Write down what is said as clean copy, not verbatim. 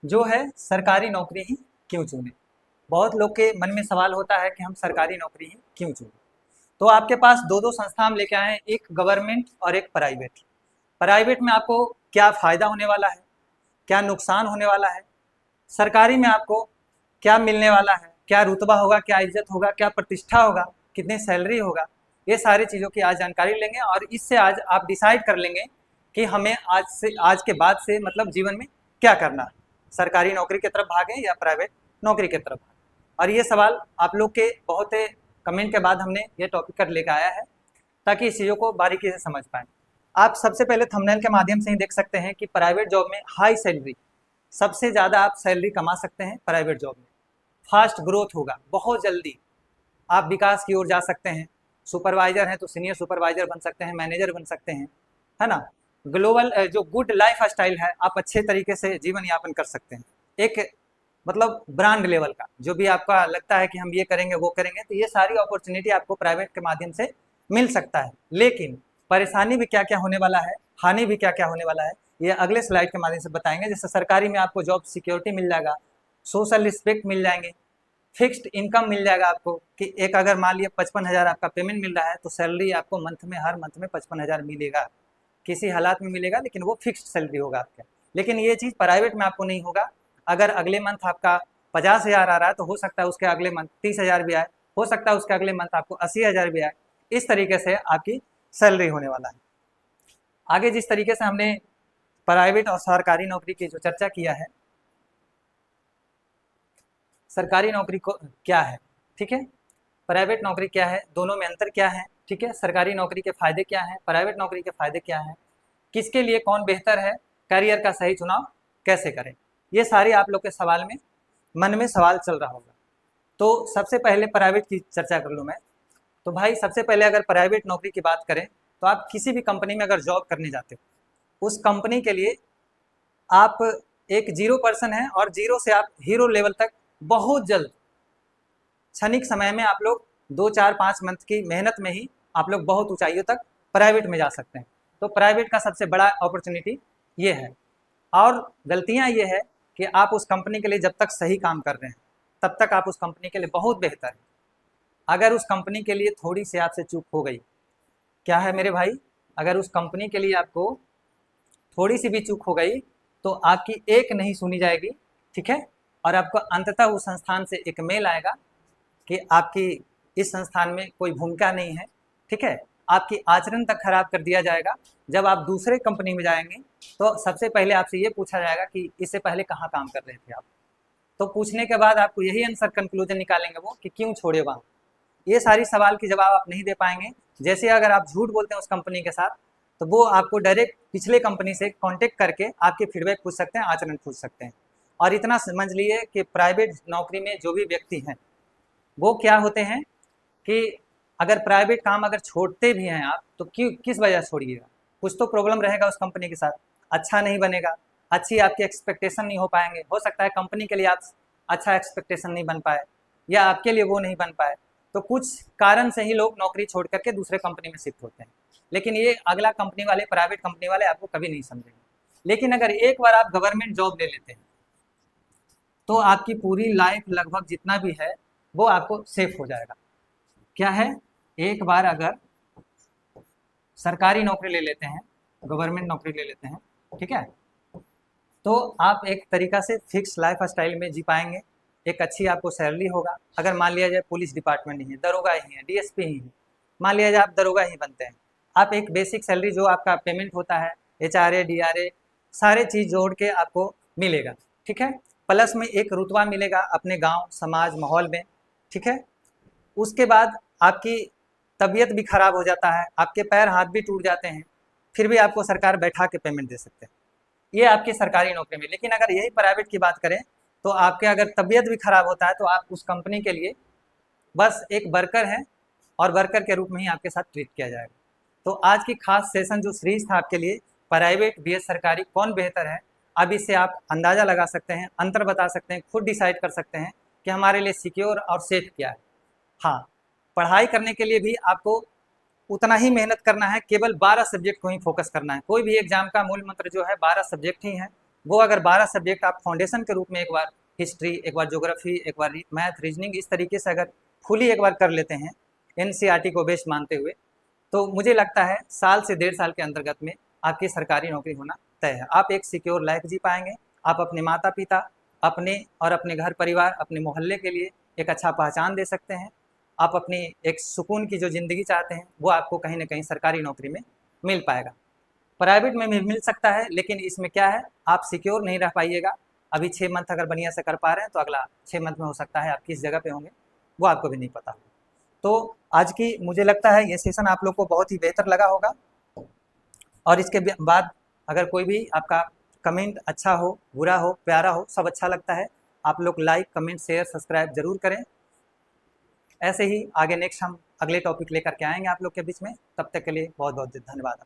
जो है सरकारी नौकरी ही क्यों चुने। बहुत लोग के मन में सवाल होता है कि हम सरकारी नौकरी ही क्यों चुने। तो आपके पास दो दो संस्था हम लेके आए हैं, एक गवर्नमेंट और एक प्राइवेट। प्राइवेट में आपको क्या फ़ायदा होने वाला है, क्या नुकसान होने वाला है, सरकारी में आपको क्या मिलने वाला है, क्या रुतबा होगा, क्या इज्जत होगा, क्या प्रतिष्ठा होगा, कितनी सैलरी होगा, ये सारी चीज़ों की आज जानकारी लेंगे और इससे आज आप डिसाइड कर लेंगे कि हमें आज के बाद से मतलब जीवन में क्या करना है, सरकारी नौकरी की तरफ भागें या प्राइवेट नौकरी की तरफ भागें। और ये सवाल आप लोग के बहुत कमेंट के बाद हमने ये टॉपिक कर लेकर आया है ताकि इस चीज़ों को बारीकी से समझ पाएँ। आप सबसे पहले थंबनेल के माध्यम से ही देख सकते हैं कि प्राइवेट जॉब में हाई सैलरी, सबसे ज़्यादा आप सैलरी कमा सकते हैं प्राइवेट जॉब में। फास्ट ग्रोथ होगा, बहुत जल्दी आप विकास की ओर जा सकते हैं। सुपरवाइजर हैं तो सीनियर सुपरवाइजर बन सकते हैं, मैनेजर बन सकते हैं, है ना। ग्लोबल जो गुड लाइफ स्टाइल है, आप अच्छे तरीके से जीवन यापन कर सकते हैं। एक मतलब ब्रांड लेवल का जो भी आपका लगता है कि हम ये करेंगे वो करेंगे, तो ये सारी अपॉर्चुनिटी आपको प्राइवेट के माध्यम से मिल सकता है। लेकिन परेशानी भी क्या क्या होने वाला है, हानि भी क्या क्या होने वाला है, ये अगले स्लाइड के माध्यम से बताएंगे। जैसे सरकारी में आपको जॉब सिक्योरिटी मिल जाएगा, सोशल रिस्पेक्ट मिल जाएंगे, फिक्स्ड इनकम मिल जाएगा आपको कि एक अगर मान लिया 55,000 आपका पेमेंट मिल रहा है तो सैलरी आपको मंथ में हर मंथ में 55,000 मिलेगा, किसी हालात में मिलेगा, लेकिन वो फिक्स्ड सैलरी होगा आपका। लेकिन ये चीज़ प्राइवेट में आपको नहीं होगा। अगर अगले मंथ आपका 50,000 आ रहा है तो हो सकता है उसके अगले मंथ 30,000 भी आए, हो सकता है उसके अगले मंथ आपको 80,000 भी आए। इस तरीके से आपकी सैलरी होने वाला है। आगे जिस तरीके से हमने प्राइवेट और सरकारी नौकरी की जो चर्चा किया है, सरकारी नौकरी को क्या है, ठीक है, प्राइवेट नौकरी क्या है, दोनों में अंतर क्या है, ठीक है, सरकारी नौकरी के फायदे क्या हैं, प्राइवेट नौकरी के फायदे क्या हैं, किसके लिए कौन बेहतर है, करियर का सही चुनाव कैसे करें, ये सारे आप लोग के सवाल में मन में सवाल चल रहा होगा। तो सबसे पहले प्राइवेट की चर्चा कर लूँ मैं। तो भाई सबसे पहले अगर प्राइवेट नौकरी की बात करें तो आप किसी भी कंपनी में अगर जॉब करने जाते हो, उस कंपनी के लिए आप एक 0% है और जीरो से आप हीरो लेवल तक बहुत जल्द क्षणिक समय में आप लोग 2 4 5 मंथ की मेहनत में ही आप लोग बहुत ऊंचाइयों तक प्राइवेट में जा सकते हैं। तो प्राइवेट का सबसे बड़ा अपॉर्चुनिटी ये है। और गलतियां ये है कि आप उस कंपनी के लिए जब तक सही काम कर रहे हैं तब तक आप उस कंपनी के लिए बहुत बेहतर है। अगर उस कंपनी के लिए थोड़ी सी आपसे चूक हो गई, क्या है मेरे भाई, अगर उस कंपनी के लिए आपको थोड़ी सी भी चूक हो गई तो आपकी एक नहीं सुनी जाएगी, ठीक है, और आपको अंततः उस संस्थान से एक मेल आएगा कि आपकी इस संस्थान में कोई भूमिका नहीं है, ठीक है, आपकी आचरण तक खराब कर दिया जाएगा। जब आप दूसरे कंपनी में जाएंगे तो सबसे पहले आपसे ये पूछा जाएगा कि इससे पहले कहाँ काम कर रहे थे आप। तो पूछने के बाद आपको यही आंसर कंक्लूजन निकालेंगे वो कि क्यों छोड़े वहाँ। ये सारी सवाल के जवाब आप नहीं दे पाएंगे। जैसे अगर आप झूठ बोलते हैं उस कंपनी के साथ तो वो आपको डायरेक्ट पिछले कंपनी से कांटेक्ट करके आपके फीडबैक पूछ सकते हैं, आचरण पूछ सकते हैं। और इतना समझ लिए कि प्राइवेट नौकरी में जो भी व्यक्ति हैं वो क्या होते हैं कि अगर प्राइवेट काम अगर छोड़ते भी हैं आप तो क्यों, किस वजह से छोड़िएगा, कुछ तो प्रॉब्लम रहेगा उस कंपनी के साथ, अच्छा नहीं बनेगा, अच्छी आपकी एक्सपेक्टेशन नहीं हो पाएंगे, हो सकता है कंपनी के लिए आप अच्छा एक्सपेक्टेशन नहीं बन पाए या आपके लिए वो नहीं बन पाए। तो कुछ कारण से ही लोग नौकरी छोड़ करके दूसरे कंपनी में शिफ्ट होते हैं। लेकिन ये अगला कंपनी वाले, प्राइवेट कंपनी वाले आपको कभी नहीं समझेंगे। लेकिन अगर एक बार आप गवर्नमेंट जॉब ले लेते हैं तो आपकी पूरी लाइफ लगभग जितना भी है वो आपको सेफ हो जाएगा। क्या है, एक बार अगर सरकारी नौकरी ले लेते हैं, गवर्नमेंट नौकरी ले लेते हैं, ठीक है, तो आप एक तरीका से फिक्स लाइफ स्टाइल में जी पाएंगे। एक अच्छी आपको सैलरी होगा। अगर मान लिया जाए पुलिस डिपार्टमेंट ही है, दरोगा ही है, डीएसपी ही है, मान लिया जाए आप दरोगा ही बनते हैं, आप एक बेसिक सैलरी जो आपका पेमेंट होता है एचआरए डीआरए सारे चीज़ जोड़ के आपको मिलेगा, ठीक है, प्लस में एक रुतबा मिलेगा अपने गांव समाज माहौल में, ठीक है। उसके बाद आपकी तबीयत भी खराब हो जाता है, आपके पैर हाथ भी टूट जाते हैं, फिर भी आपको सरकार बैठा के पेमेंट दे सकते हैं, ये आपकी सरकारी नौकरी में। लेकिन अगर यही प्राइवेट की बात करें तो आपके अगर तबीयत भी खराब होता है तो आप उस कंपनी के लिए बस एक वर्कर हैं और वर्कर के रूप में ही आपके साथ ट्रीट किया जाएगा। तो आज की खास सेशन जो सीरीज था आपके लिए प्राइवेट बी सरकारी कौन बेहतर है, अब इससे आप अंदाज़ा लगा सकते हैं, अंतर बता सकते हैं, खुद डिसाइड कर सकते हैं कि हमारे लिए सिक्योर और सेफ क्या है। हाँ, पढ़ाई करने के लिए भी आपको उतना ही मेहनत करना है, केवल 12 सब्जेक्ट को ही फोकस करना है। कोई भी एग्जाम का मूल मंत्र जो है 12 सब्जेक्ट ही है, वो अगर 12 सब्जेक्ट आप फाउंडेशन के रूप में एक बार हिस्ट्री, एक बार ज्योग्राफी, एक बार मैथ, रीजनिंग, इस तरीके से अगर फुली एक बार कर लेते हैं एनसीईआरटी को बेस मानते हुए, तो मुझे लगता है साल से 1.5 साल के अंतर्गत में आपकी सरकारी नौकरी होना तय है। आप एक सिक्योर लाइफ जी पाएंगे, आप अपने माता पिता, अपने और अपने घर परिवार, अपने मोहल्ले के लिए एक अच्छा पहचान दे सकते हैं। आप अपनी एक सुकून की जो ज़िंदगी चाहते हैं वो आपको कहीं ना कहीं सरकारी नौकरी में मिल पाएगा। प्राइवेट में भी मिल सकता है, लेकिन इसमें क्या है, आप सिक्योर नहीं रह पाइएगा। अभी 6 मंथ अगर बढ़िया से कर पा रहे हैं तो अगला 6 मंथ में हो सकता है आप किस जगह पे होंगे वो आपको भी नहीं पता। तो आज की मुझे लगता है ये सेशन आप लोग को बहुत ही बेहतर लगा होगा, और इसके बाद अगर कोई भी आपका कमेंट अच्छा हो, बुरा हो, प्यारा हो, सब अच्छा लगता है। आप लोग लाइक, कमेंट, शेयर, सब्सक्राइब जरूर करें। ऐसे ही आगे नेक्स्ट हम अगले टॉपिक लेकर के आएंगे आप लोग के बीच में। तब तक के लिए बहुत बहुत धन्यवाद।